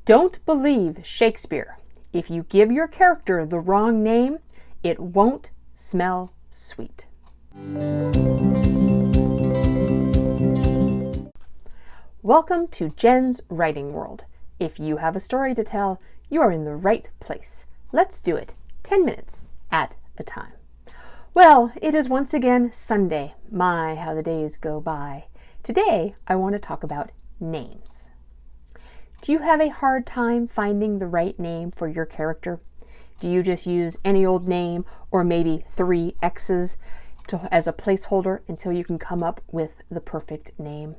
Don't believe Shakespeare. If you give your character the wrong name, it won't smell sweet. Welcome to Jenn's Writing World. If you have a story to tell, you are in the right place. Let's do it 10 minutes at a time. Well, it is once again Sunday. My, how the days go by. Today, I want to talk about names. Do you have a hard time finding the right name for your character? Do you just use any old name or maybe 3 X's as a placeholder until you can come up with the perfect name?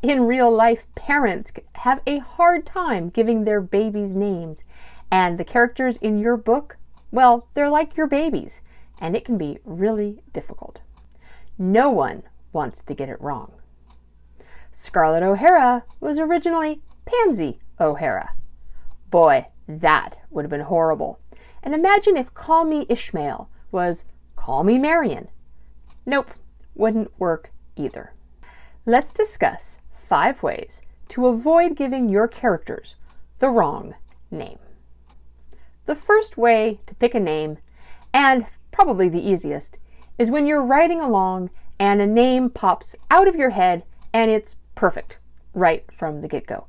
In real life, parents have a hard time giving their babies names, and the characters in your book, well, they're like your babies, and it can be really difficult. No one wants to get it wrong. Scarlett O'Hara was originally Pansy O'Hara. Boy, that would have been horrible. And imagine if Call Me Ishmael was Call Me Marion. Nope, wouldn't work either. Let's discuss 5 ways to avoid giving your characters the wrong name. The first way to pick a name, and probably the easiest, is when you're writing along and a name pops out of your head and it's perfect right from the get-go.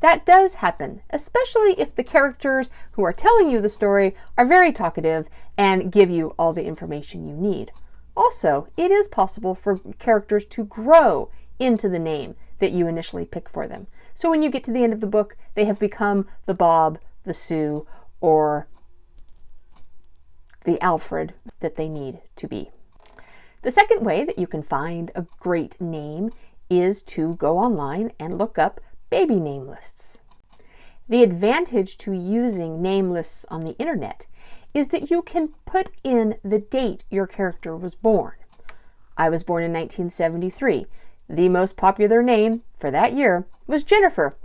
That does happen, especially if the characters who are telling you the story are very talkative and give you all the information you need. Also, it is possible for characters to grow into the name that you initially pick for them. So when you get to the end of the book, they have become the Bob, the Sue, or the Alfred that they need to be. The second way that you can find a great name is to go online and look up baby name lists. The advantage to using name lists on the internet is that you can put in the date your character was born. I was born in 1973. The most popular name for that year was Jennifer,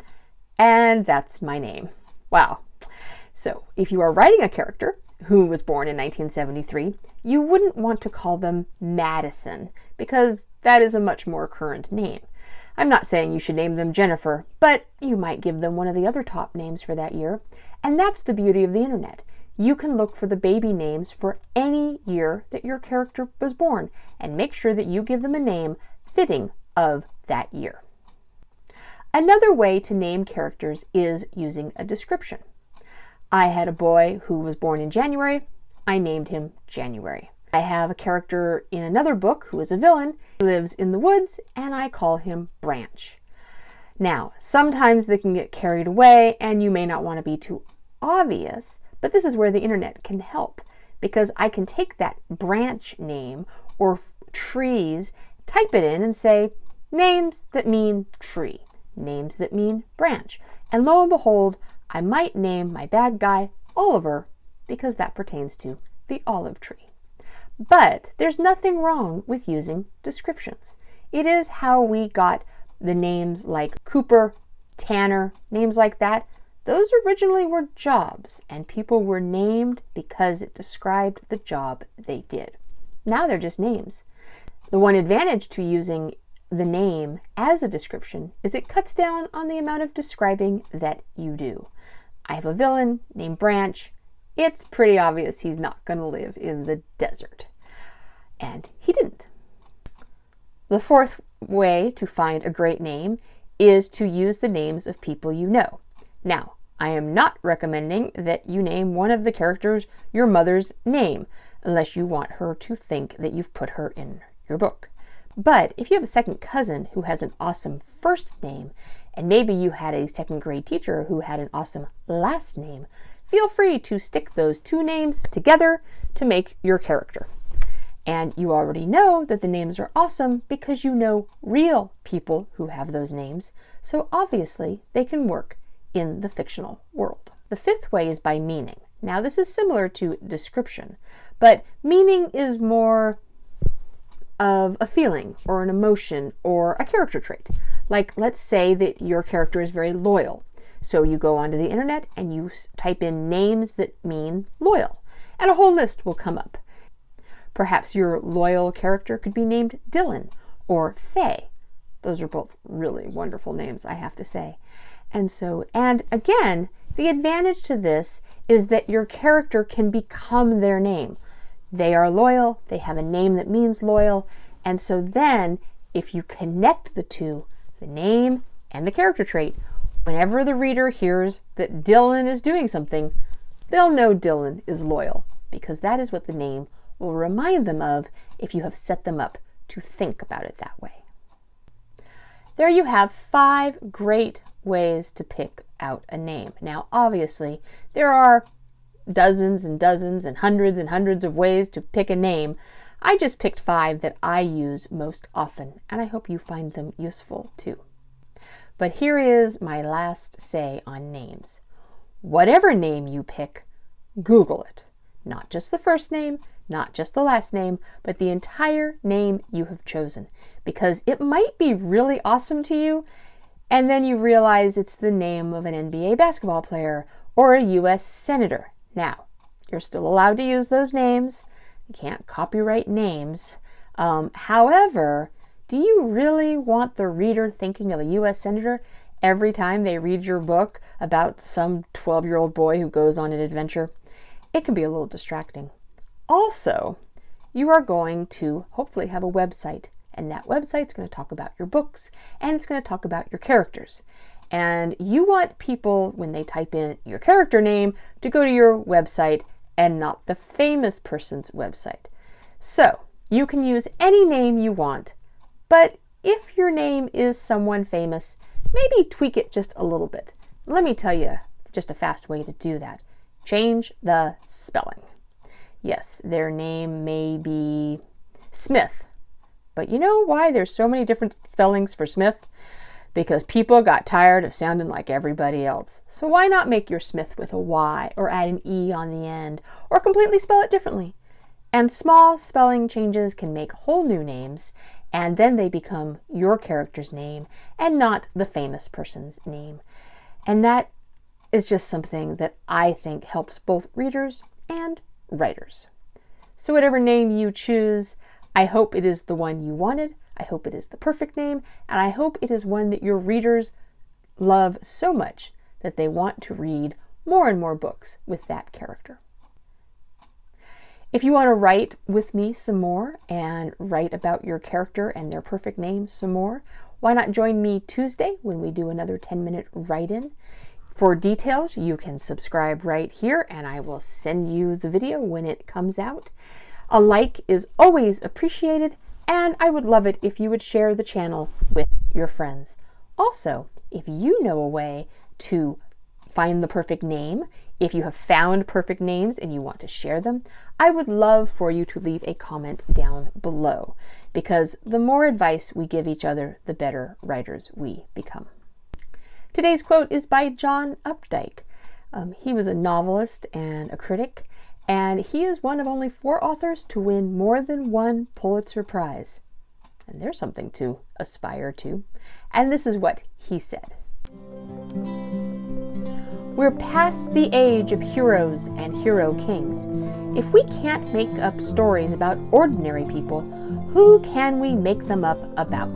and that's my name. Wow. So if you are writing a character who was born in 1973, you wouldn't want to call them Madison because that is a much more current name. I'm not saying you should name them Jennifer, but you might give them one of the other top names for that year. And that's the beauty of the internet. You can look for the baby names for any year that your character was born and make sure that you give them a name fitting of that year. Another way to name characters is using a description. I had a boy who was born in January. I named him January. I have a character in another book who is a villain. He lives in the woods, and I call him Branch. Now, sometimes they can get carried away, and you may not want to be too obvious, but this is where the internet can help, because I can take that branch name or trees, type it in and say, names that mean tree, names that mean branch. And lo and behold, I might name my bad guy Oliver because that pertains to the olive tree. But there's nothing wrong with using descriptions. It is how we got the names like Cooper, Tanner, names like that. Those originally were jobs, and people were named because it described the job they did. Now they're just names. The one advantage to using the name as a description is it cuts down on the amount of describing that you do. I have a villain named Branch. It's pretty obvious he's not going to live in the desert. And he didn't. The fourth way to find a great name is to use the names of people you know. Now, I am not recommending that you name one of the characters your mother's name, unless you want her to think that you've put her in your book. But if you have a second cousin who has an awesome first name, and maybe you had a second grade teacher who had an awesome last name, feel free to stick those 2 names together to make your character. And you already know that the names are awesome because you know real people who have those names, so obviously they can work in the fictional world. The 5th way is by meaning. Now this is similar to description, but meaning is more of a feeling or an emotion or a character trait. Like, let's say that your character is very loyal. So you go onto the internet and you type in names that mean loyal, and a whole list will come up. Perhaps your loyal character could be named Dylan or Faye. Those are both really wonderful names, I have to say. And again, the advantage to this is that your character can become their name. They are loyal, they have a name that means loyal, and so then if you connect the two, the name and the character trait, whenever the reader hears that Dylan is doing something, they'll know Dylan is loyal, because that is what the name will remind them of if you have set them up to think about it that way. There you have 5 great ways to pick out a name. Now, obviously, there are dozens and dozens and hundreds of ways to pick a name. I just picked 5 that I use most often, and I hope you find them useful too. But here is my last say on names. Whatever name you pick, Google it. Not just the first name, not just the last name, but the entire name you have chosen, because it might be really awesome to you, and then you realize it's the name of an NBA basketball player or a US senator. Now, you're still allowed to use those names. You can't copyright names. However, do you really want the reader thinking of a US senator every time they read your book about some 12-year-old boy who goes on an adventure? It can be a little distracting. Also, you are going to hopefully have a website, and that website's going to talk about your books, and it's going to talk about your characters. And you want people, when they type in your character name, to go to your website and not the famous person's website. So, you can use any name you want, but if your name is someone famous, maybe tweak it just a little bit. Let me tell you just a fast way to do that. Change the spelling. Yes, their name may be Smith, but you know why there's so many different spellings for Smith? Because people got tired of sounding like everybody else. So why not make your Smith with a Y or add an E on the end or completely spell it differently? And small spelling changes can make whole new names, and then they become your character's name and not the famous person's name. And that is just something that I think helps both readers and writers. So whatever name you choose, I hope it is the one you wanted. I hope it is the perfect name, and I hope it is one that your readers love so much that they want to read more and more books with that character. If you want to write with me some more and write about your character and their perfect name some more, why not join me Tuesday when we do another 10-minute write-in? For details, you can subscribe right here, and I will send you the video when it comes out. A like is always appreciated, and I would love it if you would share the channel with your friends. Also, if you know a way to find the perfect name, if you have found perfect names and you want to share them, I would love for you to leave a comment down below, because the more advice we give each other, the better writers we become. Today's quote is by John Updike. He was a novelist and a critic, and he is one of only 4 authors to win more than 1 Pulitzer Prize. And there's something to aspire to. And this is what he said. We're past the age of heroes and hero kings. If we can't make up stories about ordinary people, who can we make them up about?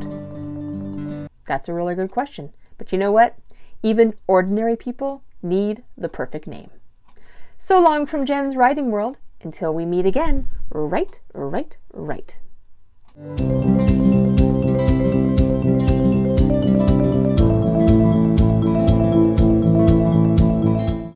That's a really good question. But you know what? Even ordinary people need the perfect name. So long from Jenn's writing world. Until we meet again, write.